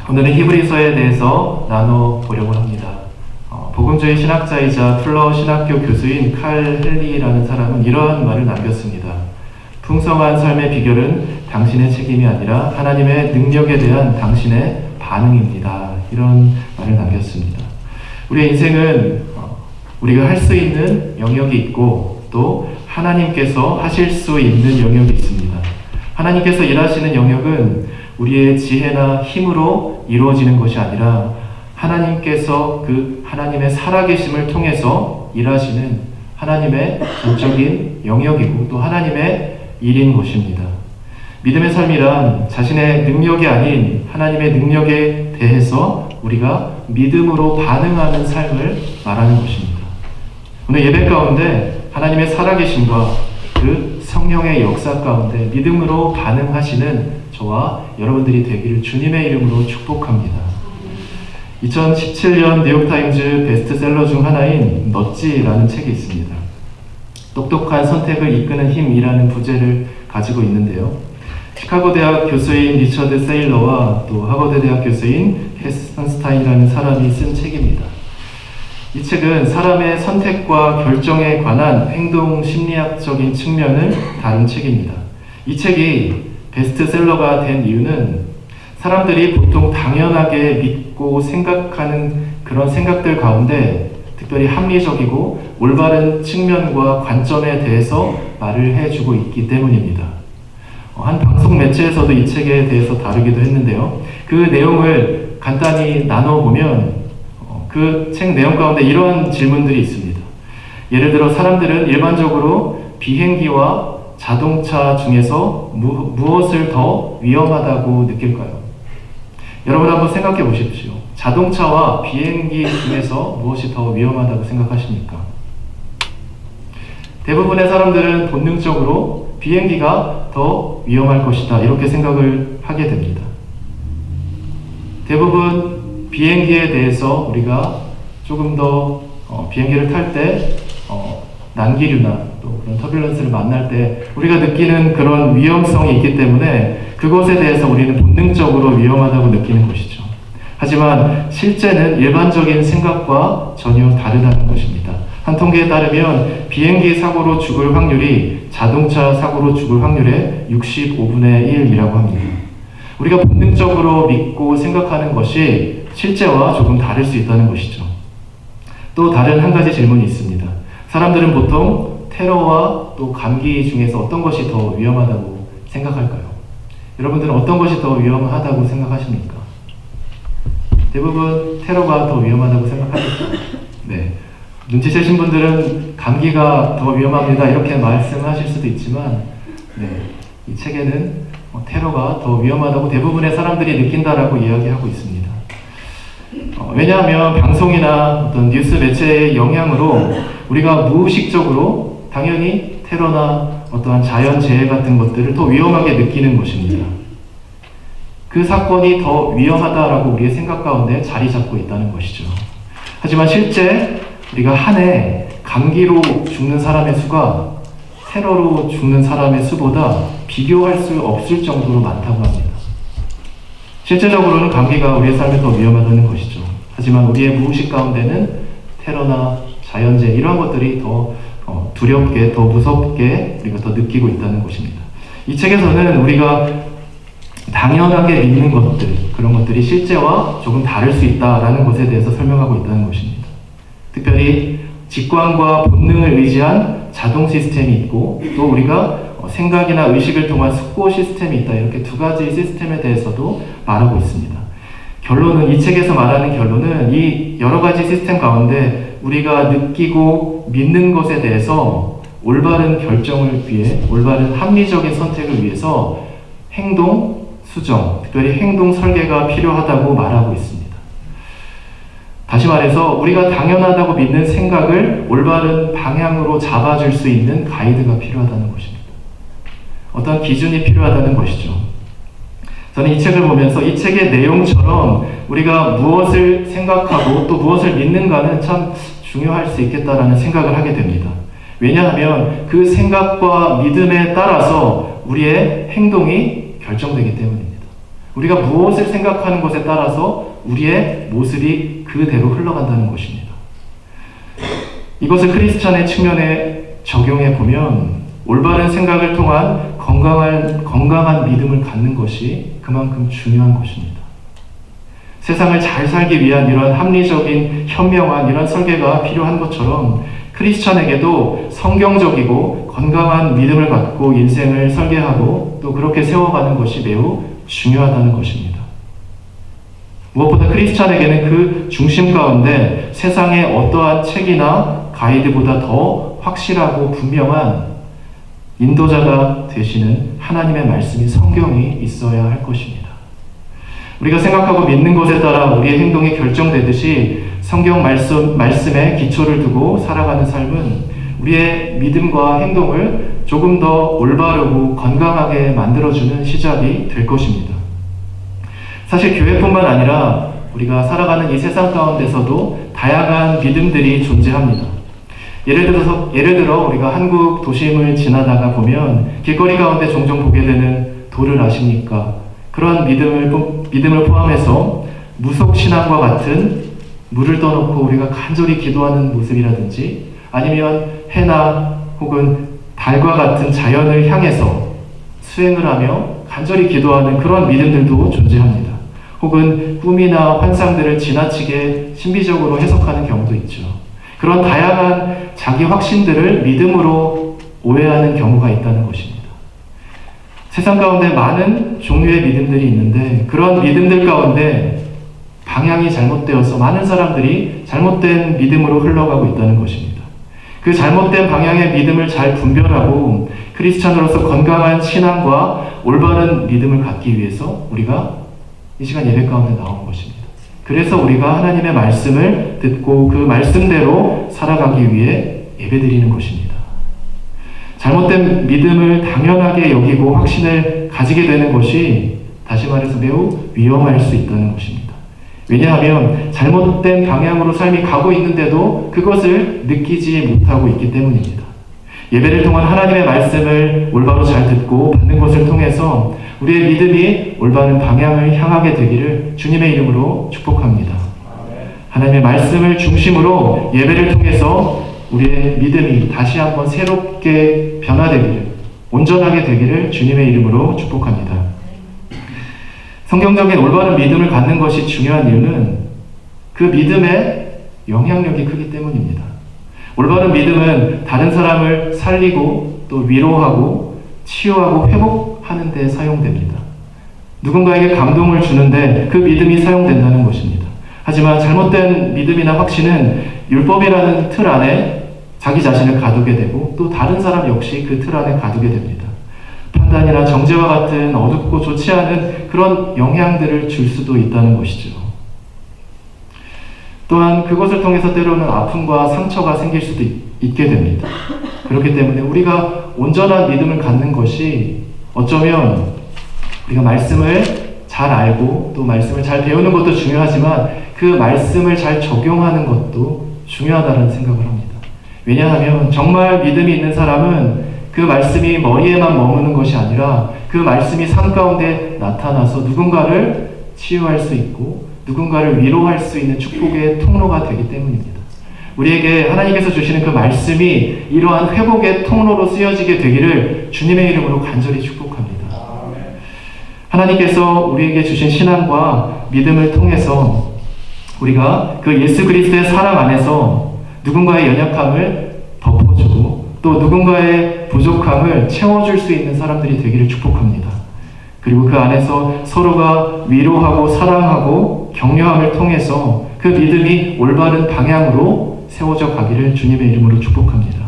오늘은 히브리서에 대해서 나눠보려고 합니다. 복음주의 신학자이자 플러 신학교 교수인 칼 헨리라는 사람은 이러한 말을 남겼습니다. 풍성한 삶의 비결은 당신의 책임이 아니라 하나님의 능력에 대한 당신의 반응입니다. 이런 말을 남겼습니다. 우리의 인생은 우리가 할 수 있는 영역이 있고 또 하나님께서 하실 수 있는 영역이 있습니다. 하나님께서 일하시는 영역은 우리의 지혜나 힘으로 이루어지는 것이 아니라 하나님께서 그 하나님의 살아계심을 통해서 일하시는 하나님의 전적인 영역이고 또 하나님의 일인 것입니다. 믿음의 삶이란 자신의 능력이 아닌 하나님의 능력에 대해서 우리가 믿음으로 반응하는 삶을 말하는 것입니다. 오늘 예배 가운데 하나님의 살아계심과 그 성령의 역사 가운데 믿음으로 반응하시는 저와 여러분들이 되기를 주님의 이름으로 축복합니다. 2017년 뉴욕타임즈 베스트셀러 중 하나인 넛지라는 책이 있습니다. 똑똑한 선택을 이끄는 힘이라는 부제를 가지고 있는데요. 시카고 대학 교수인 리처드 세일러와 또 하버드 대학 교수인 헤스턴스타인이라는 사람이 쓴 책입니다. 이 책은 사람의 선택과 결정에 관한 행동 심리학적인 측면을 다룬 책입니다. 이 책이 베스트셀러가 된 이유는 사람들이 보통 당연하게 믿고 생각하는 그런 생각들 가운데 특별히 합리적이고 올바른 측면과 관점에 대해서 말을 해주고 있기 때문입니다. 한 방송 매체에서도 이 책에 대해서 다루기도 했는데요. 그 내용을 간단히 나눠보면 그 책 내용 가운데 이러한 질문들이 있습니다. 예를 들어 사람들은 일반적으로 비행기와 자동차 중에서 무엇을 더 위험하다고 느낄까요? 여러분 한번 생각해 보십시오. 자동차와 비행기 중에서 무엇이 더 위험하다고 생각하십니까? 대부분의 사람들은 본능적으로 비행기가 더 위험할 것이다 이렇게 생각을 하게 됩니다. 대부분 비행기에 대해서 우리가 조금 더 비행기를 탈 때 난기류나 또 그런 터뷸런스를 만날 때 우리가 느끼는 그런 위험성이 있기 때문에 그것에 대해서 우리는 본능적으로 위험하다고 느끼는 것이죠. 하지만 실제는 일반적인 생각과 전혀 다르다는 것입니다. 한 통계에 따르면 비행기 사고로 죽을 확률이 자동차 사고로 죽을 확률의 65분의 1이라고 합니다. 우리가 본능적으로 믿고 생각하는 것이 실제와 조금 다를 수 있다는 것이죠. 또 다른 한 가지 질문이 있습니다. 사람들은 보통 테러와 또 감기 중에서 어떤 것이 더 위험하다고 생각할까요? 여러분들은 어떤 것이 더 위험하다고 생각하십니까? 대부분 테러가 더 위험하다고 생각하겠죠. 네. 눈치채신 분들은 감기가 더 위험합니다 이렇게 말씀하실 수도 있지만 이 책에는 테러가 더 위험하다고 대부분의 사람들이 느낀다라고 이야기하고 있습니다. 왜냐하면 방송이나 어떤 뉴스 매체의 영향으로 우리가 무의식적으로 당연히 테러나 어떠한 자연재해 같은 것들을 더 위험하게 느끼는 것입니다. 그 사건이 더 위험하다라고 우리의 생각 가운데 자리 잡고 있다는 것이죠. 하지만 실제 우리가 한 해 감기로 죽는 사람의 수가 테러로 죽는 사람의 수보다 비교할 수 없을 정도로 많다고 합니다. 실제적으로는 감기가 우리의 삶에 더 위험하다는 것이죠. 하지만 우리의 무의식 가운데는 테러나 자연재해 이러한 것들이 더 두렵게, 더 무섭게 우리가 더 느끼고 있다는 것입니다. 이 책에서는 우리가 당연하게 믿는 것들, 그런 것들이 실제와 조금 다를 수 있다라는 것에 대해서 설명하고 있다는 것입니다. 특별히 직관과 본능을 의지한 자동 시스템이 있고 또 우리가 생각이나 의식을 통한 숙고 시스템이 있다. 이렇게 두 가지 시스템에 대해서도 말하고 있습니다. 결론은 이 책에서 말하는 결론은 이 여러 가지 시스템 가운데 우리가 느끼고 믿는 것에 대해서 올바른 결정을 위해 올바른 합리적인 선택을 위해서 행동 수정, 특별히 행동 설계가 필요하다고 말하고 있습니다. 다시 말해서 우리가 당연하다고 믿는 생각을 올바른 방향으로 잡아줄 수 있는 가이드가 필요하다는 것입니다. 어떤 기준이 필요하다는 것이죠. 저는 이 책을 보면서 이 책의 내용처럼 우리가 무엇을 생각하고 또 무엇을 믿는가는 참 중요할 수 있겠다라는 생각을 하게 됩니다. 왜냐하면 그 생각과 믿음에 따라서 우리의 행동이 결정되기 때문입니다. 우리가 무엇을 생각하는 것에 따라서 우리의 모습이 그대로 흘러간다는 것입니다. 이것을 크리스찬의 측면에 적용해 보면 올바른 생각을 통한 건강한 믿음을 갖는 것이 그만큼 중요한 것입니다. 세상을 잘 살기 위한 이런 합리적인 현명한 이런 설계가 필요한 것처럼 크리스찬에게도 성경적이고 건강한 믿음을 갖고 인생을 설계하고 또 그렇게 세워가는 것이 매우 중요하다는 것입니다. 무엇보다 크리스찬에게는 그 중심 가운데 세상의 어떠한 책이나 가이드보다 더 확실하고 분명한 인도자가 되시는 하나님의 말씀이 성경이 있어야 할 것입니다. 우리가 생각하고 믿는 것에 따라 우리의 행동이 결정되듯이 성경 말씀에 기초를 두고 살아가는 삶은 우리의 믿음과 행동을 조금 더 올바르고 건강하게 만들어주는 시작이 될 것입니다. 사실 교회뿐만 아니라 우리가 살아가는 이 세상 가운데서도 다양한 믿음들이 존재합니다. 예를 들어 우리가 한국 도심을 지나다가 보면 길거리 가운데 종종 보게 되는 도를 아십니까? 그러한 믿음을 포함해서 무속신앙과 같은 물을 떠놓고 우리가 간절히 기도하는 모습이라든지 아니면 해나 혹은 달과 같은 자연을 향해서 수행을 하며 간절히 기도하는 그런 믿음들도 존재합니다. 혹은 꿈이나 환상들을 지나치게 신비적으로 해석하는 경우도 있죠. 그런 다양한 자기 확신들을 믿음으로 오해하는 경우가 있다는 것입니다. 세상 가운데 많은 종류의 믿음들이 있는데 그런 믿음들 가운데 방향이 잘못되어서 많은 사람들이 잘못된 믿음으로 흘러가고 있다는 것입니다. 그 잘못된 방향의 믿음을 잘 분별하고 크리스찬으로서 건강한 신앙과 올바른 믿음을 갖기 위해서 우리가 이 시간 예배 가운데 나온 것입니다. 그래서 우리가 하나님의 말씀을 듣고 그 말씀대로 살아가기 위해 예배드리는 것입니다. 잘못된 믿음을 당연하게 여기고 확신을 가지게 되는 것이 다시 말해서 매우 위험할 수 있다는 것입니다. 왜냐하면 잘못된 방향으로 삶이 가고 있는데도 그것을 느끼지 못하고 있기 때문입니다. 예배를 통한 하나님의 말씀을 올바로 잘 듣고 받는 것을 통해서 우리의 믿음이 올바른 방향을 향하게 되기를 주님의 이름으로 축복합니다. 하나님의 말씀을 중심으로 예배를 통해서 우리의 믿음이 다시 한번 새롭게 변화되기를, 온전하게 되기를 주님의 이름으로 축복합니다. 성경적인 올바른 믿음을 갖는 것이 중요한 이유는 그 믿음의 영향력이 크기 때문입니다. 올바른 믿음은 다른 사람을 살리고 또 위로하고 치유하고 회복하는 데 사용됩니다. 누군가에게 감동을 주는데 그 믿음이 사용된다는 것입니다. 하지만 잘못된 믿음이나 확신은 율법이라는 틀 안에 자기 자신을 가두게 되고 또 다른 사람 역시 그 틀 안에 가두게 됩니다. 판단이나 정죄와 같은 어둡고 좋지 않은 그런 영향들을 줄 수도 있다는 것이죠. 또한 그것을 통해서 때로는 아픔과 상처가 생길 수도 있게 됩니다. 그렇기 때문에 우리가 온전한 믿음을 갖는 것이 어쩌면 우리가 말씀을 잘 알고 또 말씀을 잘 배우는 것도 중요하지만 그 말씀을 잘 적용하는 것도 중요하다는 생각을 합니다. 왜냐하면 정말 믿음이 있는 사람은 그 말씀이 머리에만 머무는 것이 아니라 그 말씀이 삶 가운데 나타나서 누군가를 치유할 수 있고 누군가를 위로할 수 있는 축복의 통로가 되기 때문입니다. 우리에게 하나님께서 주시는 그 말씀이 이러한 회복의 통로로 쓰여지게 되기를 주님의 이름으로 간절히 축복합니다. 하나님께서 우리에게 주신 신앙과 믿음을 통해서 우리가 그 예수 그리스도의 사랑 안에서 누군가의 연약함을 덮어주고 또 누군가의 부족함을 채워줄 수 있는 사람들이 되기를 축복합니다. 그리고 그 안에서 서로가 위로하고 사랑하고 격려함을 통해서 그 믿음이 올바른 방향으로 세워져 가기를 주님의 이름으로 축복합니다.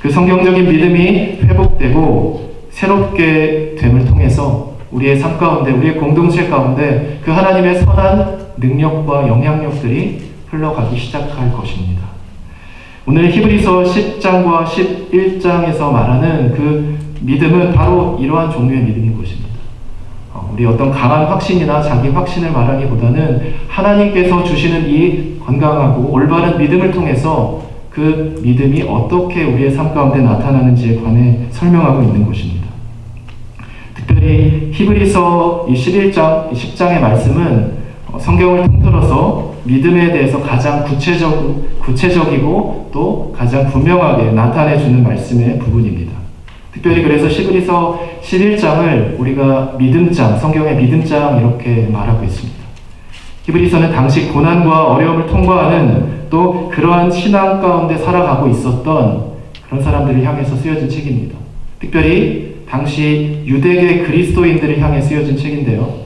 그 성경적인 믿음이 회복되고 새롭게 됨을 통해서 우리의 삶 가운데, 우리의 공동체 가운데 그 하나님의 선한 능력과 영향력들이 흘러가기 시작할 것입니다. 오늘 히브리서 10장과 11장에서 말하는 그 믿음은 바로 이러한 종류의 믿음인 것입니다. 우리 어떤 강한 확신이나 자기 확신을 말하기보다는 하나님께서 주시는 이 건강하고 올바른 믿음을 통해서 그 믿음이 어떻게 우리의 삶 가운데 나타나는지에 관해 설명하고 있는 것입니다. 특별히 특별히 히브리서 11장, 10장의 말씀은 성경을 통틀어서 믿음에 대해서 가장 구체적이고 또 가장 분명하게 나타내주는 말씀의 부분입니다. 특별히 그래서 히브리서 11장을 우리가 믿음장, 성경의 믿음장 이렇게 말하고 있습니다. 히브리서는 당시 고난과 어려움을 통과하는 또 그러한 신앙 가운데 살아가고 있었던 그런 사람들을 향해서 쓰여진 책입니다. 특별히 당시 유대계 그리스도인들을 향해 쓰여진 책인데요.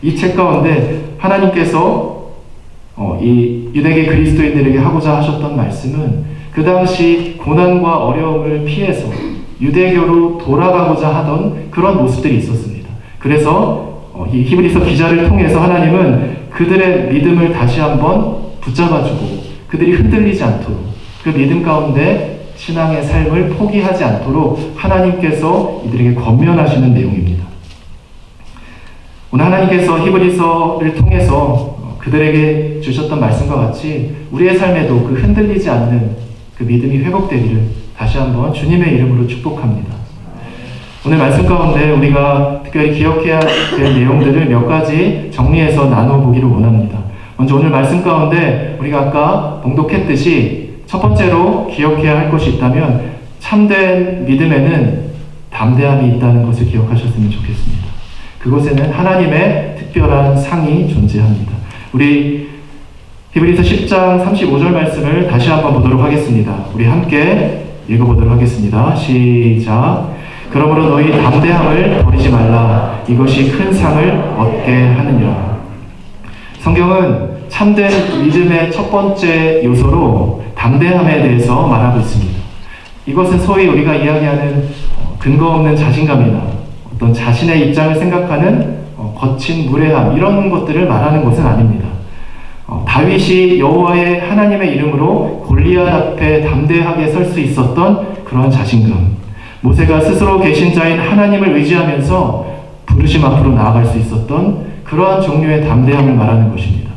이 책 가운데 하나님께서 이 유대계 그리스도인들에게 하고자 하셨던 말씀은 그 당시 고난과 어려움을 피해서 유대교로 돌아가고자 하던 그런 모습들이 있었습니다. 그래서 이 히브리서 기자를 통해서 하나님은 그들의 믿음을 다시 한번 붙잡아주고 그들이 흔들리지 않도록 그 믿음 가운데 신앙의 삶을 포기하지 않도록 하나님께서 이들에게 권면하시는 내용입니다. 오늘 하나님께서 히브리서를 통해서 그들에게 주셨던 말씀과 같이 우리의 삶에도 그 흔들리지 않는 그 믿음이 회복되기를 다시 한번 주님의 이름으로 축복합니다. 오늘 말씀 가운데 우리가 특별히 기억해야 될 내용들을 몇 가지 정리해서 나눠보기를 원합니다. 먼저 오늘 말씀 가운데 우리가 아까 봉독했듯이 첫 번째로 기억해야 할 것이 있다면 참된 믿음에는 담대함이 있다는 것을 기억하셨으면 좋겠습니다. 그곳에는 하나님의 특별한 상이 존재합니다. 우리 히브리서 10장 35절 말씀을 다시 한번 보도록 하겠습니다. 우리 함께 읽어보도록 하겠습니다. 시작. 그러므로 너희 담대함을 버리지 말라. 이것이 큰 상을 얻게 하느니라. 성경은 참된 믿음의 첫 번째 요소로 담대함에 대해서 말하고 있습니다. 이것은 소위 우리가 이야기하는 근거 없는 자신감이나 어떤 자신의 입장을 생각하는 거친 무례함 이런 것들을 말하는 것은 아닙니다. 다윗이 여호와의 하나님의 이름으로 골리앗 앞에 담대하게 설 수 있었던 그런 자신감, 모세가 스스로 계신 자인 하나님을 의지하면서 부르심 앞으로 나아갈 수 있었던 그러한 종류의 담대함을 말하는 것입니다.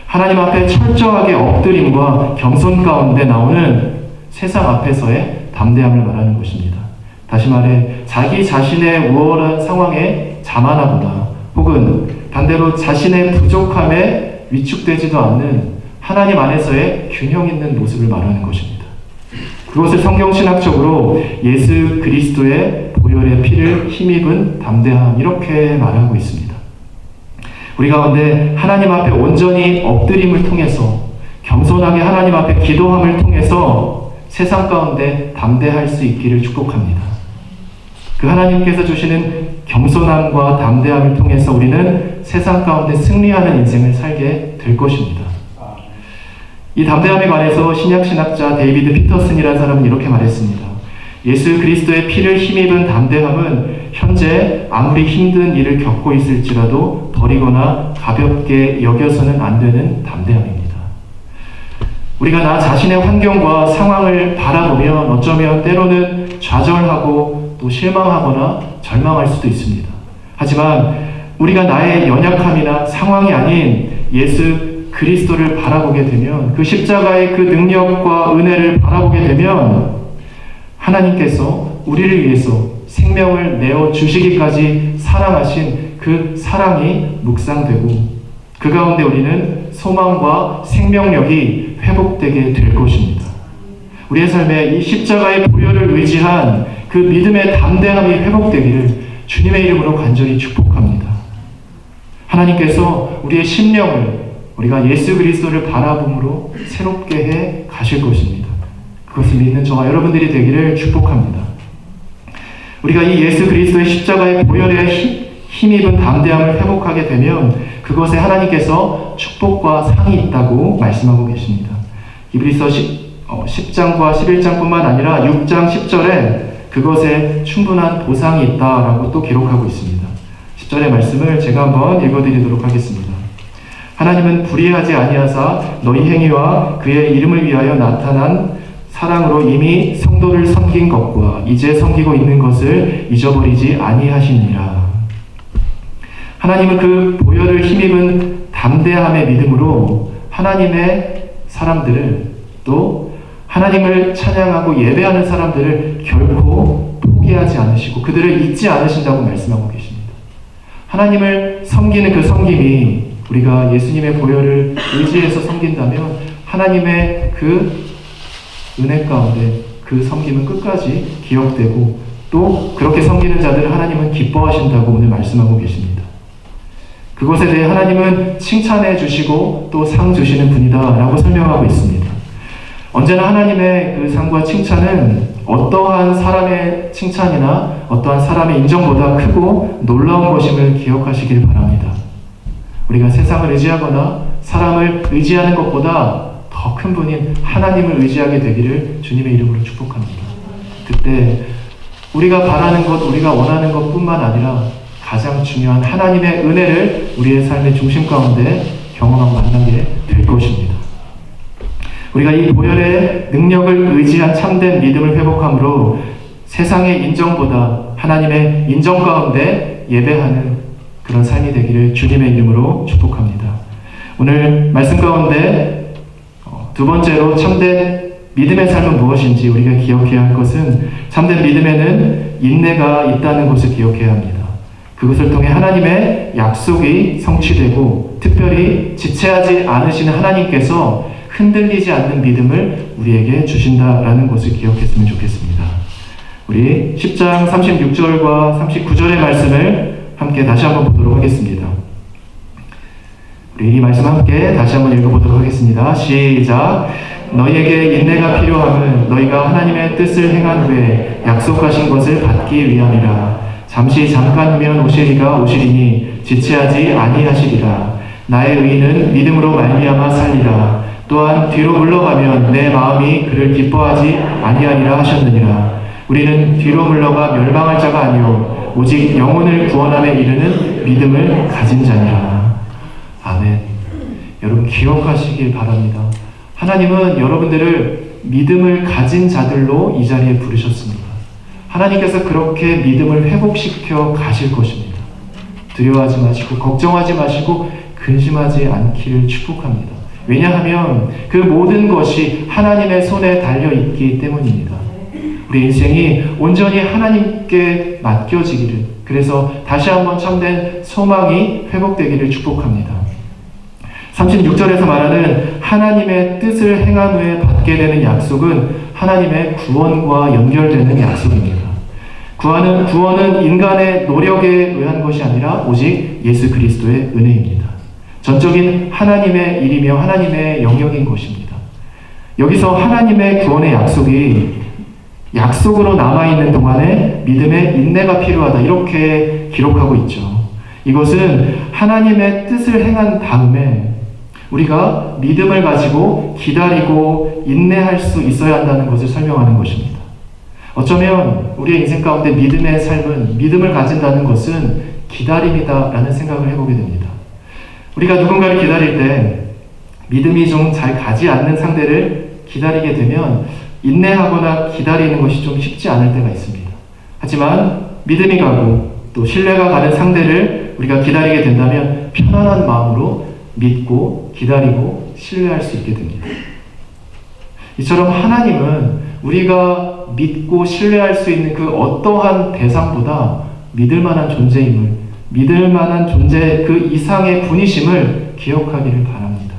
하나님 앞에 철저하게 엎드림과 겸손 가운데 나오는 세상 앞에서의 담대함을 말하는 것입니다. 다시 말해 자기 자신의 우월한 상황에 자만하거나 혹은 반대로 자신의 부족함에 위축되지도 않는 하나님 안에서의 균형 있는 모습을 말하는 것입니다. 그것을 성경신학적으로 예수 그리스도의 보혈의 피를 힘입은 담대함 이렇게 말하고 있습니다. 우리 가운데 하나님 앞에 온전히 엎드림을 통해서 겸손하게 하나님 앞에 기도함을 통해서 세상 가운데 담대할 수 있기를 축복합니다. 그 하나님께서 주시는 겸손함과 담대함을 통해서 우리는 세상 가운데 승리하는 인생을 살게 될 것입니다. 이 담대함에 관해서 신약신학자 데이비드 피터슨이라는 사람은 이렇게 말했습니다. 예수 그리스도의 피를 힘입은 담대함은 현재 아무리 힘든 일을 겪고 있을지라도 버리거나 가볍게 여겨서는 안 되는 담대함입니다. 우리가 나 자신의 환경과 상황을 바라보면 어쩌면 때로는 좌절하고 또 실망하거나 절망할 수도 있습니다. 하지만 우리가 나의 연약함이나 상황이 아닌 예수 그리스도를 바라보게 되면 그 십자가의 그 능력과 은혜를 바라보게 되면 하나님께서 우리를 위해서 생명을 내어주시기까지 사랑하신 그 사랑이 묵상되고 그 가운데 우리는 소망과 생명력이 회복되게 될 것입니다. 우리의 삶에 이 십자가의 보혈을 의지한 그 믿음의 담대함이 회복되기를 주님의 이름으로 간절히 축복합니다. 하나님께서 우리의 심령을 우리가 예수 그리스도를 바라봄으로 새롭게 해 가실 것입니다. 그것을 믿는 저와 여러분들이 되기를 축복합니다. 우리가 이 예수 그리스도의 십자가의 보혈에 힘입은 담대함을 회복하게 되면 그것에 하나님께서 축복과 상이 있다고 말씀하고 계십니다. 히브리서 10장과 11장뿐만 아니라 6장 10절에 그것에 충분한 보상이 있다라고 또 기록하고 있습니다. 10절의 말씀을 제가 한번 읽어드리도록 하겠습니다. 하나님은 불의하지 아니하사 너희 행위와 그의 이름을 위하여 나타난 사랑으로 이미 성도를 섬긴 것과 이제 섬기고 있는 것을 잊어버리지 아니하시니라. 하나님은 그 보혈을 힘입은 담대함의 믿음으로 하나님의 사람들을 또 하나님을 찬양하고 예배하는 사람들을 결코 포기하지 않으시고 그들을 잊지 않으신다고 말씀하고 계십니다. 하나님을 섬기는 그 섬김이 우리가 예수님의 보혈을 의지해서 섬긴다면 하나님의 그 은혜 가운데 그 섬김은 끝까지 기억되고 또 그렇게 섬기는 자들을 하나님은 기뻐하신다고 오늘 말씀하고 계십니다. 그것에 대해 하나님은 칭찬해 주시고 또 상 주시는 분이다 라고 설명하고 있습니다. 언제나 하나님의 그 상과 칭찬은 어떠한 사람의 칭찬이나 어떠한 사람의 인정보다 크고 놀라운 것임을 기억하시길 바랍니다. 우리가 세상을 의지하거나 사람을 의지하는 것보다 더 큰 분인 하나님을 의지하게 되기를 주님의 이름으로 축복합니다. 그때 우리가 바라는 것, 우리가 원하는 것뿐만 아니라 가장 중요한 하나님의 은혜를 우리의 삶의 중심 가운데 경험하고 만나게 될 것입니다. 우리가 이 보혈의 능력을 의지한 참된 믿음을 회복함으로 세상의 인정보다 하나님의 인정 가운데 예배하는 그런 삶이 되기를 주님의 이름으로 축복합니다. 오늘 말씀 가운데 두 번째로 참된 믿음의 삶은 무엇인지 우리가 기억해야 할 것은 참된 믿음에는 인내가 있다는 것을 기억해야 합니다. 그것을 통해 하나님의 약속이 성취되고 특별히 지체하지 않으시는 하나님께서 흔들리지 않는 믿음을 우리에게 주신다라는 것을 기억했으면 좋겠습니다. 우리 10장 36절과 39절의 말씀을 함께 다시 한번 보도록 하겠습니다. 우리 이 말씀 함께 다시 한번 읽어보도록 하겠습니다. 시작! 너희에게 인내가 필요함은 너희가 하나님의 뜻을 행한 후에 약속하신 것을 받기 위함이라. 잠시 잠깐 후면 오시리가 오시리니 지체하지 아니하시리라. 나의 의인은 믿음으로 말미암아 살리라. 또한 뒤로 물러가면 내 마음이 그를 기뻐하지 아니하리라 하셨느니라. 우리는 뒤로 물러가 멸망할 자가 아니요 오직 영혼을 구원함에 이르는 믿음을 가진 자니라. 아멘. 여러분 기억하시길 바랍니다. 하나님은 여러분들을 믿음을 가진 자들로 이 자리에 부르셨습니다. 하나님께서 그렇게 믿음을 회복시켜 가실 것입니다. 두려워하지 마시고 걱정하지 마시고 근심하지 않기를 축복합니다. 왜냐하면 그 모든 것이 하나님의 손에 달려있기 때문입니다. 우리 인생이 온전히 하나님께 맡겨지기를, 그래서 다시 한번 참된 소망이 회복되기를 축복합니다. 36절에서 말하는 하나님의 뜻을 행한 후에 받게 되는 약속은 하나님의 구원과 연결되는 약속입니다. 구원은 인간의 노력에 의한 것이 아니라 오직 예수 그리스도의 은혜입니다. 전적인 하나님의 일이며 하나님의 영역인 것입니다. 여기서 하나님의 구원의 약속이 약속으로 남아있는 동안에 믿음의 인내가 필요하다 이렇게 기록하고 있죠. 이것은 하나님의 뜻을 행한 다음에 우리가 믿음을 가지고 기다리고 인내할 수 있어야 한다는 것을 설명하는 것입니다. 어쩌면 우리의 인생 가운데 믿음의 삶은, 믿음을 가진다는 것은 기다림이다라는 생각을 해보게 됩니다. 우리가 누군가를 기다릴 때 믿음이 좀 잘 가지 않는 상대를 기다리게 되면 인내하거나 기다리는 것이 좀 쉽지 않을 때가 있습니다. 하지만 믿음이 가고 또 신뢰가 가는 상대를 우리가 기다리게 된다면 편안한 마음으로 믿고 기다리고 신뢰할 수 있게 됩니다. 이처럼 하나님은 우리가 믿고 신뢰할 수 있는 그 어떠한 대상보다 믿을 만한 존재임을, 믿을 만한 존재 그 이상의 분이심을 기억하기를 바랍니다.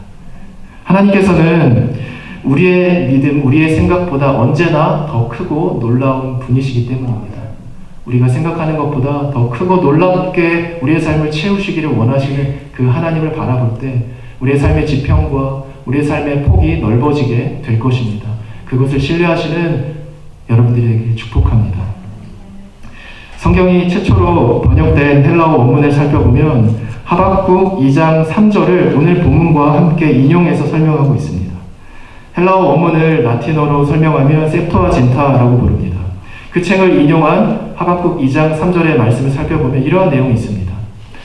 하나님께서는 우리의 믿음, 우리의 생각보다 언제나 더 크고 놀라운 분이시기 때문입니다. 우리가 생각하는 것보다 더 크고 놀랍게 우리의 삶을 채우시기를 원하시는 그 하나님을 바라볼 때 우리의 삶의 지평과 우리의 삶의 폭이 넓어지게 될 것입니다. 그것을 신뢰하시는 여러분들에게 축복합니다. 성경이 최초로 번역된 헬라어 원문을 살펴보면 하박국 2장 3절을 오늘 본문과 함께 인용해서 설명하고 있습니다. 헬라어 원문을 라틴어로 설명하면 셉토아진타라고 부릅니다. 그 책을 인용한 하박국 2장 3절의 말씀을 살펴보면 이러한 내용이 있습니다.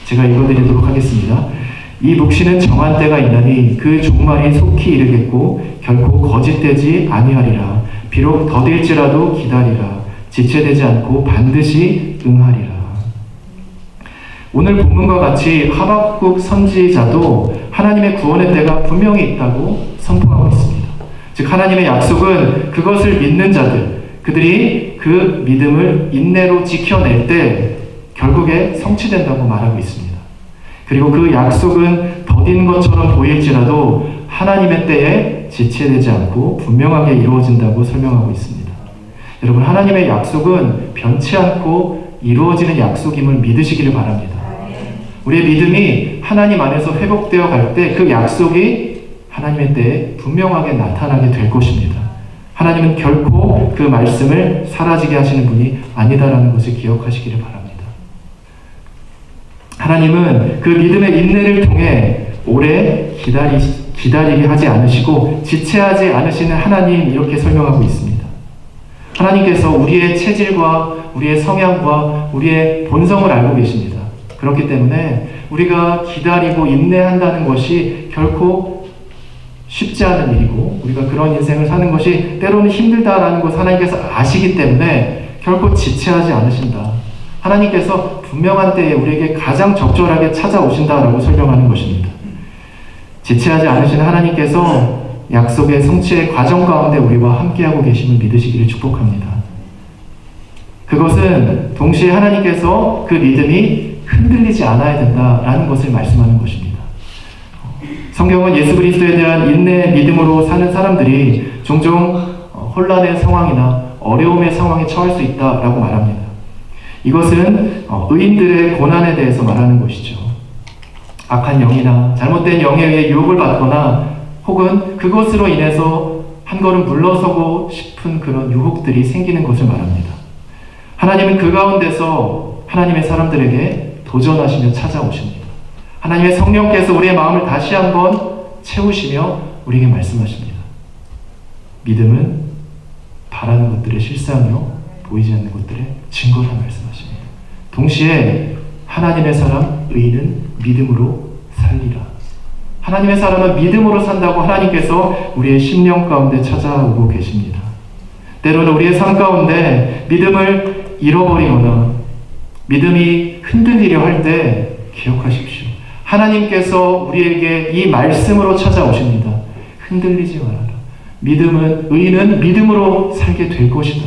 제가 읽어드리도록 하겠습니다. 이 묵시는 정한 때가 있나니 그 종말이 속히 이르겠고 결코 거짓되지 아니하리라. 비록 더딜지라도 기다리라. 지체되지 않고 반드시 응하리라. 오늘 본문과 같이 하박국 선지자도 하나님의 구원의 때가 분명히 있다고 선포하고 있습니다. 즉 하나님의 약속은 그것을 믿는 자들, 그들이 그 믿음을 인내로 지켜낼 때 결국에 성취된다고 말하고 있습니다. 그리고 그 약속은 더딘 것처럼 보일지라도 하나님의 때에 지체되지 않고 분명하게 이루어진다고 설명하고 있습니다. 여러분, 하나님의 약속은 변치 않고 이루어지는 약속임을 믿으시기를 바랍니다. 우리의 믿음이 하나님 안에서 회복되어 갈 때 그 약속이 하나님의 때에 분명하게 나타나게 될 것입니다. 하나님은 결코 그 말씀을 사라지게 하시는 분이 아니다라는 것을 기억하시기를 바랍니다. 하나님은 그 믿음의 인내를 통해 오래 기다리게 하지 않으시고 지체하지 않으시는 하나님, 이렇게 설명하고 있습니다. 하나님께서 우리의 체질과 우리의 성향과 우리의 본성을 알고 계십니다. 그렇기 때문에 우리가 기다리고 인내한다는 것이 결코 쉽지 않은 일이고, 우리가 그런 인생을 사는 것이 때로는 힘들다라는 것을 하나님께서 아시기 때문에 결코 지체하지 않으신다. 하나님께서 분명한 때에 우리에게 가장 적절하게 찾아오신다라고 설명하는 것입니다. 지체하지 않으시는 하나님께서 약속의 성취의 과정 가운데 우리와 함께하고 계심을 믿으시기를 축복합니다. 그것은 동시에 하나님께서 그 믿음이 흔들리지 않아야 된다라는 것을 말씀하는 것입니다. 성경은 예수 그리스도에 대한 인내의 믿음으로 사는 사람들이 종종 혼란의 상황이나 어려움의 상황에 처할 수 있다라고 말합니다. 이것은 의인들의 고난에 대해서 말하는 것이죠. 악한 영이나 잘못된 영에 의해 유혹을 받거나 혹은 그것으로 인해서 한 걸음 물러서고 싶은 그런 유혹들이 생기는 것을 말합니다. 하나님은 그 가운데서 하나님의 사람들에게 도전하시며 찾아오십니다. 하나님의 성령께서 우리의 마음을 다시 한번 채우시며 우리에게 말씀하십니다. 믿음은 바라는 것들의 실상이요 보이지 않는 것들의 증거라 말씀하십니다. 동시에 하나님의 사람 의인은 믿음으로 살리라. 하나님의 사람은 믿음으로 산다고 하나님께서 우리의 심령 가운데 찾아오고 계십니다. 때로는 우리의 삶 가운데 믿음을 잃어버리거나 믿음이 흔들리려 할 때 기억하십시오. 하나님께서 우리에게 이 말씀으로 찾아오십니다. 흔들리지 말아라. 의인은 믿음으로 살게 될 것이다.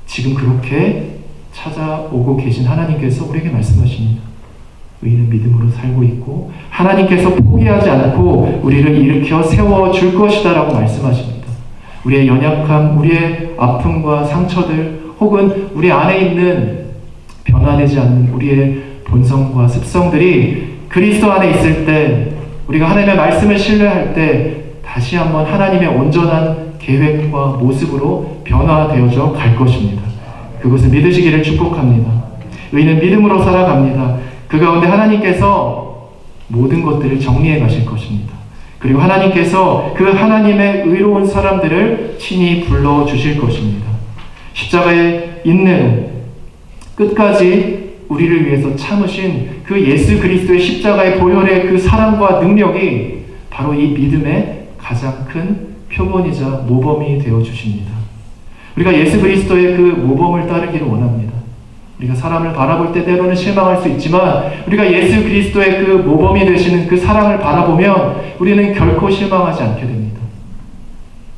지금 그렇게 찾아오고 계신 하나님께서 우리에게 말씀하십니다. 의인은 믿음으로 살고 있고 하나님께서 포기하지 않고 우리를 일으켜 세워줄 것이다 라고 말씀하십니다. 우리의 연약함, 우리의 아픔과 상처들 혹은 우리 안에 있는 변화되지 않는 우리의 본성과 습성들이 그리스도 안에 있을 때, 우리가 하나님의 말씀을 신뢰할 때 다시 한번 하나님의 온전한 계획과 모습으로 변화되어져 갈 것입니다. 그것을 믿으시기를 축복합니다. 의인은 믿음으로 살아갑니다. 그 가운데 하나님께서 모든 것들을 정리해 가실 것입니다. 그리고 하나님께서 그 하나님의 의로운 사람들을 친히 불러주실 것입니다. 십자가의 인내로 끝까지 우리를 위해서 참으신 그 예수 그리스도의 십자가의 보혈의 그 사랑과 능력이 바로 이 믿음의 가장 큰 표본이자 모범이 되어 주십니다. 우리가 예수 그리스도의 그 모범을 따르기를 원합니다. 우리가 사람을 바라볼 때 때로는 실망할 수 있지만 우리가 예수 그리스도의 그 모범이 되시는 그 사랑을 바라보면 우리는 결코 실망하지 않게 됩니다.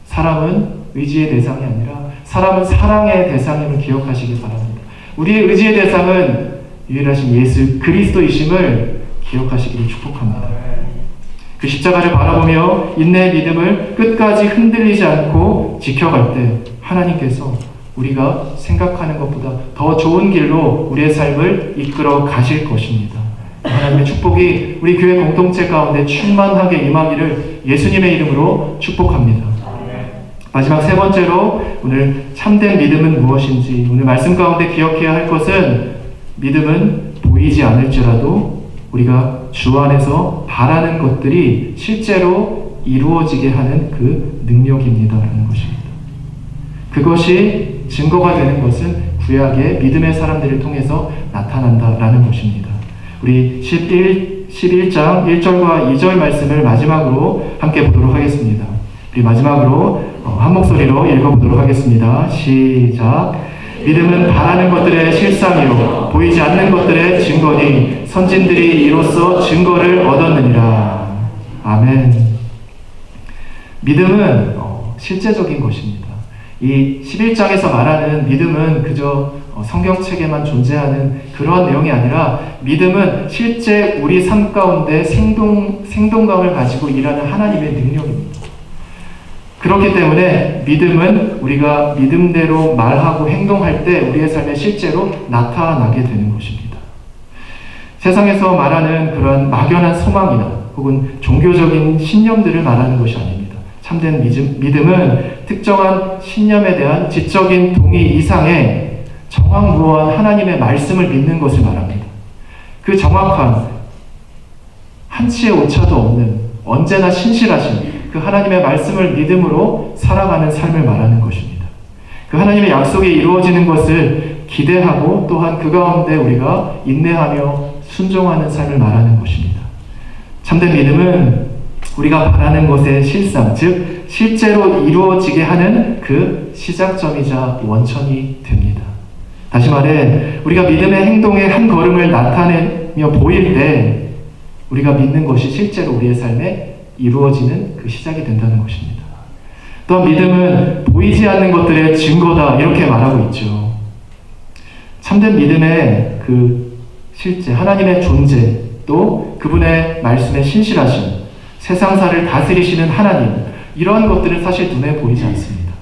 사람은 의지의 대상이 아니라 사람은 사랑의 대상임을 기억하시기 바랍니다. 우리의 의지의 대상은 유일하신 예수 그리스도이심을 기억하시기를 축복합니다. 그 십자가를 바라보며 인내의 믿음을 끝까지 흔들리지 않고 지켜갈 때 하나님께서 우리가 생각하는 것보다 더 좋은 길로 우리의 삶을 이끌어 가실 것입니다. 하나님의 축복이 우리 교회 공동체 가운데 충만하게 임하기를 예수님의 이름으로 축복합니다. 마지막 세 번째로 오늘 참된 믿음은 무엇인지, 오늘 말씀 가운데 기억해야 할 것은 믿음은 보이지 않을지라도 우리가 주 안에서 바라는 것들이 실제로 이루어지게 하는 그 능력입니다라는 것입니다. 그것이 증거가 되는 것은 구약의 믿음의 사람들을 통해서 나타난다라는 것입니다. 우리 11장 1절과 2절 말씀을 마지막으로 함께 보도록 하겠습니다. 우리 마지막으로 한 목소리로 읽어보도록 하겠습니다. 시작. 믿음은 바라는 것들의 실상이요 보이지 않는 것들의 증거니 선진들이 이로써 증거를 얻었느니라. 아멘. 믿음은 실제적인 것입니다. 이 11장에서 말하는 믿음은 그저 성경책에만 존재하는 그러한 내용이 아니라 믿음은 실제 우리 삶 가운데 생동감을 가지고 일하는 하나님의 능력입니다. 그렇기 때문에 믿음은 우리가 믿음대로 말하고 행동할 때 우리의 삶에 실제로 나타나게 되는 것입니다. 세상에서 말하는 그런 막연한 소망이나 혹은 종교적인 신념들을 말하는 것이 아닙니다. 참된 믿음은 특정한 신념에 대한 지적인 동의 이상의 정확무어한 하나님의 말씀을 믿는 것을 말합니다. 그 정확한 한치의 오차도 없는 언제나 신실하신 그 하나님의 말씀을 믿음으로 살아가는 삶을 말하는 것입니다. 그 하나님의 약속이 이루어지는 것을 기대하고 또한 그 가운데 우리가 인내하며 순종하는 삶을 말하는 것입니다. 참된 믿음은 우리가 바라는 것의 실상, 즉 실제로 이루어지게 하는 그 시작점이자 원천이 됩니다. 다시 말해 우리가 믿음의 행동의 한 걸음을 나타내며 보일 때 우리가 믿는 것이 실제로 우리의 삶에 이루어지는 그 시작이 된다는 것입니다. 또한 믿음은 보이지 않는 것들의 증거다 이렇게 말하고 있죠. 참된 믿음의 그 실제 하나님의 존재 또 그분의 말씀에 신실하심 세상사를 다스리시는 하나님 이러한 것들은 사실 눈에 보이지 않습니다.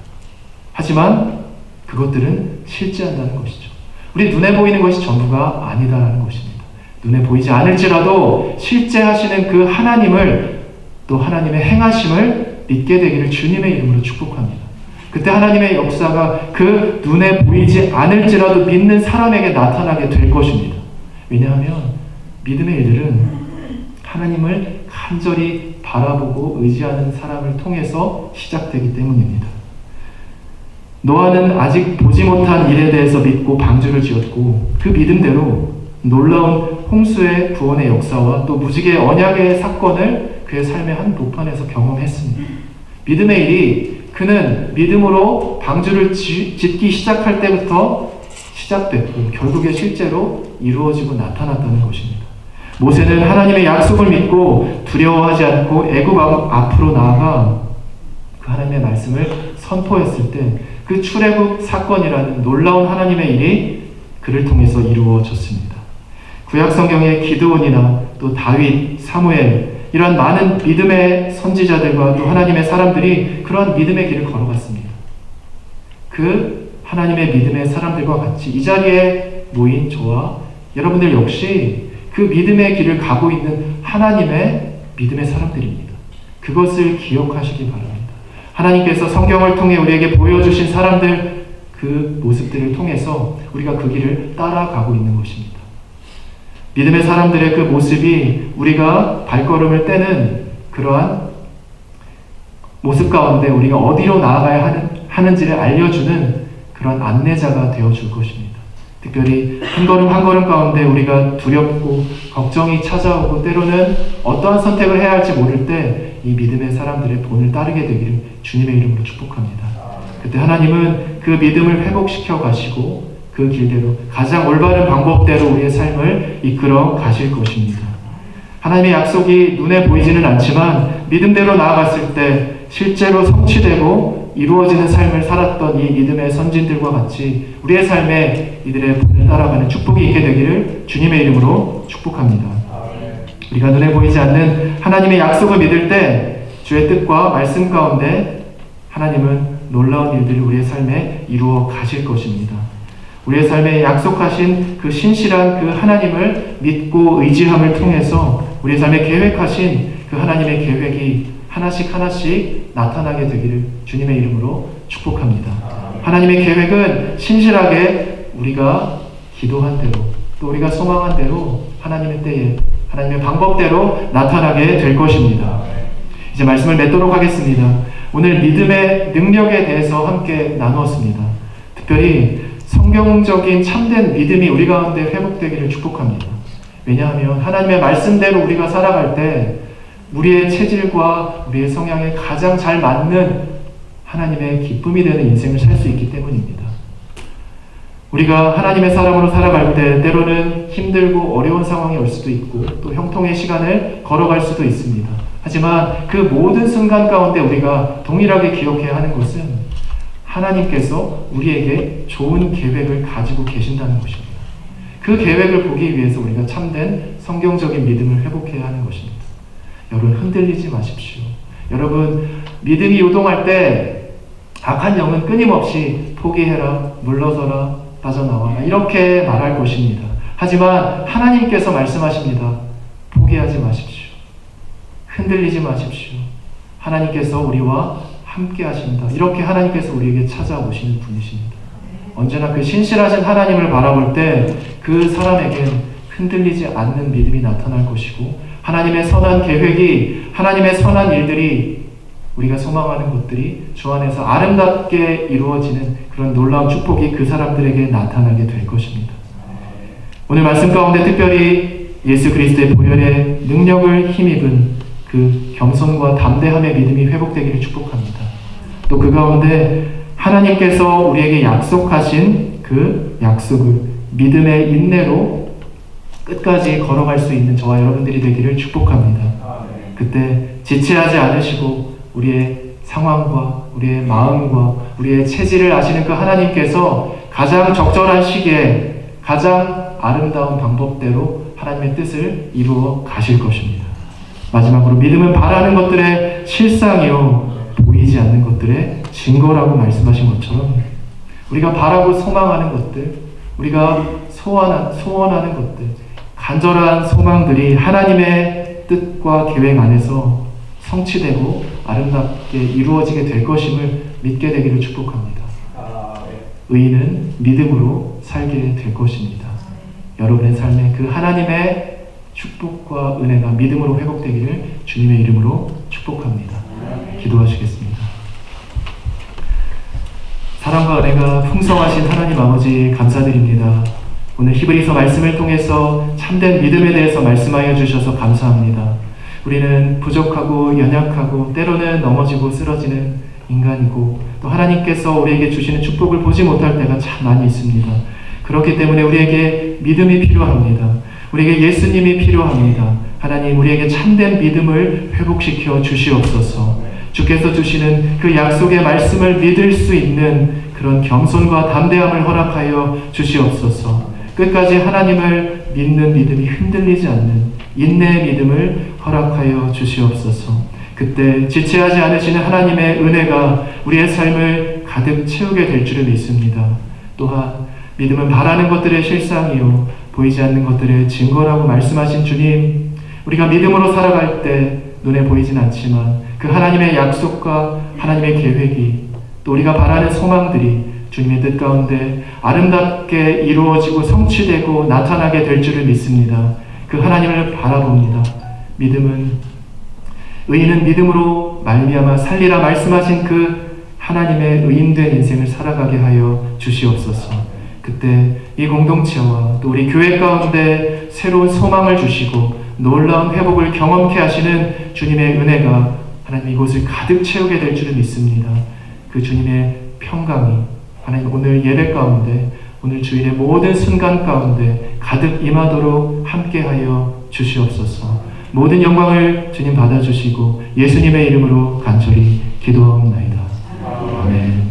하지만 그것들은 실제한다는 것이죠. 우리 눈에 보이는 것이 전부가 아니다라는 것입니다. 눈에 보이지 않을지라도 실제하시는 그 하나님을 또 하나님의 행하심을 믿게 되기를 주님의 이름으로 축복합니다. 그때 하나님의 역사가 그 눈에 보이지 않을지라도 믿는 사람에게 나타나게 될 것입니다. 왜냐하면 믿음의 일들은 하나님을 간절히 바라보고 의지하는 사람을 통해서 시작되기 때문입니다. 노아는 아직 보지 못한 일에 대해서 믿고 방주를 지었고 그 믿음대로 놀라운 홍수의 구원의 역사와 또 무지개 언약의 사건을 그의 삶의 한 보편에서 경험했습니다. 믿음의 일이 그는 믿음으로 방주를 짓기 시작할 때부터 시작됐고 결국에 실제로 이루어지고 나타났다는 것입니다. 모세는 하나님의 약속을 믿고 두려워하지 않고 애굽 앞으로 나아가 그 하나님의 말씀을 선포했을 때 그 출애굽 사건이라는 놀라운 하나님의 일이 그를 통해서 이루어졌습니다. 구약 성경의 기드온이나 또 다윗, 사무엘 이러한 많은 믿음의 선지자들과 또 하나님의 사람들이 그러한 믿음의 길을 걸어갔습니다. 그 하나님의 믿음의 사람들과 같이 이 자리에 모인 저와 여러분들 역시 그 믿음의 길을 가고 있는 하나님의 믿음의 사람들입니다. 그것을 기억하시기 바랍니다. 하나님께서 성경을 통해 우리에게 보여주신 사람들 그 모습들을 통해서 우리가 그 길을 따라가고 있는 것입니다. 믿음의 사람들의 그 모습이 우리가 발걸음을 떼는 그러한 모습 가운데 우리가 어디로 나아가야 하는지를 알려주는 그런 안내자가 되어줄 것입니다. 특별히 한 걸음 한 걸음 가운데 우리가 두렵고 걱정이 찾아오고 때로는 어떠한 선택을 해야 할지 모를 때 이 믿음의 사람들의 본을 따르게 되기를 주님의 이름으로 축복합니다. 그때 하나님은 그 믿음을 회복시켜 가시고 그 길대로 가장 올바른 방법대로 우리의 삶을 이끌어 가실 것입니다. 하나님의 약속이 눈에 보이지는 않지만 믿음대로 나아갔을 때 실제로 성취되고 이루어지는 삶을 살았던 이 믿음의 선진들과 같이 우리의 삶에 이들의 본을 따라가는 축복이 있게 되기를 주님의 이름으로 축복합니다. 우리가 눈에 보이지 않는 하나님의 약속을 믿을 때 주의 뜻과 말씀 가운데 하나님은 놀라운 일들을 우리의 삶에 이루어 가실 것입니다. 우리의 삶에 약속하신 그 신실한 그 하나님을 믿고 의지함을 통해서 우리의 삶에 계획하신 그 하나님의 계획이 하나씩 하나씩 나타나게 되기를 주님의 이름으로 축복합니다. 하나님의 계획은 신실하게 우리가 기도한 대로 또 우리가 소망한 대로 하나님의 때에 하나님의 방법대로 나타나게 될 것입니다. 이제 말씀을 맺도록 하겠습니다. 오늘 믿음의 능력에 대해서 함께 나누었습니다. 특별히 성경적인 참된 믿음이 우리 가운데 회복되기를 축복합니다. 왜냐하면 하나님의 말씀대로 우리가 살아갈 때 우리의 체질과 우리의 성향에 가장 잘 맞는 하나님의 기쁨이 되는 인생을 살 수 있기 때문입니다. 우리가 하나님의 사람으로 살아갈 때 때로는 힘들고 어려운 상황이 올 수도 있고 또 형통의 시간을 걸어갈 수도 있습니다. 하지만 그 모든 순간 가운데 우리가 동일하게 기억해야 하는 것은 하나님께서 우리에게 좋은 계획을 가지고 계신다는 것입니다. 그 계획을 보기 위해서 우리가 참된 성경적인 믿음을 회복해야 하는 것입니다. 여러분, 흔들리지 마십시오. 여러분, 믿음이 요동할 때 악한 영은 끊임없이 포기해라, 물러서라, 빠져나와라 이렇게 말할 것입니다. 하지만 하나님께서 말씀하십니다. 포기하지 마십시오. 흔들리지 마십시오. 하나님께서 우리와 함께 하신다. 이렇게 하나님께서 우리에게 찾아오시는 분이십니다. 언제나 그 신실하신 하나님을 바라볼 때 그 사람에겐 흔들리지 않는 믿음이 나타날 것이고, 하나님의 선한 계획이, 하나님의 선한 일들이, 우리가 소망하는 것들이 주 안에서 아름답게 이루어지는 그런 놀라운 축복이 그 사람들에게 나타나게 될 것입니다. 오늘 말씀 가운데 특별히 예수 그리스도의 보혈의 능력을 힘입은 그 겸손과 담대함의 믿음이 회복되기를 축복합니다. 또 그 가운데 하나님께서 우리에게 약속하신 그 약속을 믿음의 인내로 끝까지 걸어갈 수 있는 저와 여러분들이 되기를 축복합니다. 그때 지체하지 않으시고 우리의 상황과 우리의 마음과 우리의 체질을 아시는 그 하나님께서 가장 적절한 시기에 가장 아름다운 방법대로 하나님의 뜻을 이루어 가실 것입니다. 마지막으로 믿음은 바라는 것들의 실상이요 보이지 않는 것들의 증거라고 말씀하신 것처럼 우리가 바라고 소망하는 것들, 우리가 소원하는 것들, 간절한 소망들이 하나님의 뜻과 계획 안에서 성취되고 아름답게 이루어지게 될 것임을 믿게 되기를 축복합니다. 의인은 믿음으로 살게 될 것입니다. 여러분의 삶에 그 하나님의 축복과 은혜가 믿음으로 회복되기를 주님의 이름으로 축복합니다. 기도하시겠습니다. 사랑과 은혜가 풍성하신 하나님 아버지 감사드립니다. 오늘 히브리서 말씀을 통해서 참된 믿음에 대해서 말씀하여 주셔서 감사합니다. 우리는 부족하고 연약하고 때로는 넘어지고 쓰러지는 인간이고 또 하나님께서 우리에게 주시는 축복을 보지 못할 때가 참 많이 있습니다. 그렇기 때문에 우리에게 믿음이 필요합니다. 우리에게 예수님이 필요합니다. 하나님, 우리에게 참된 믿음을 회복시켜 주시옵소서. 주께서 주시는 그 약속의 말씀을 믿을 수 있는 그런 겸손과 담대함을 허락하여 주시옵소서. 끝까지 하나님을 믿는 믿음이 흔들리지 않는 인내의 믿음을 허락하여 주시옵소서. 그때 지체하지 않으시는 하나님의 은혜가 우리의 삶을 가득 채우게 될 줄을 믿습니다. 또한 믿음은 바라는 것들의 실상이요 보이지 않는 것들의 증거라고 말씀하신 주님, 우리가 믿음으로 살아갈 때 눈에 보이진 않지만 그 하나님의 약속과 하나님의 계획이 또 우리가 바라는 소망들이 주님의 뜻 가운데 아름답게 이루어지고 성취되고 나타나게 될 줄을 믿습니다. 그 하나님을 바라봅니다. 의인은 믿음으로 말미암아 살리라 말씀하신 그 하나님의 의인된 인생을 살아가게 하여 주시옵소서. 그때 이 공동체와 또 우리 교회 가운데 새로운 소망을 주시고 놀라운 회복을 경험케 하시는 주님의 은혜가 하나님 이곳을 가득 채우게 될 줄을 믿습니다. 그 주님의 평강이 하나님 오늘 예배 가운데 오늘 주일의 모든 순간 가운데 가득 임하도록 함께하여 주시옵소서. 모든 영광을 주님 받아주시고 예수님의 이름으로 간절히 기도하옵나이다. 아멘.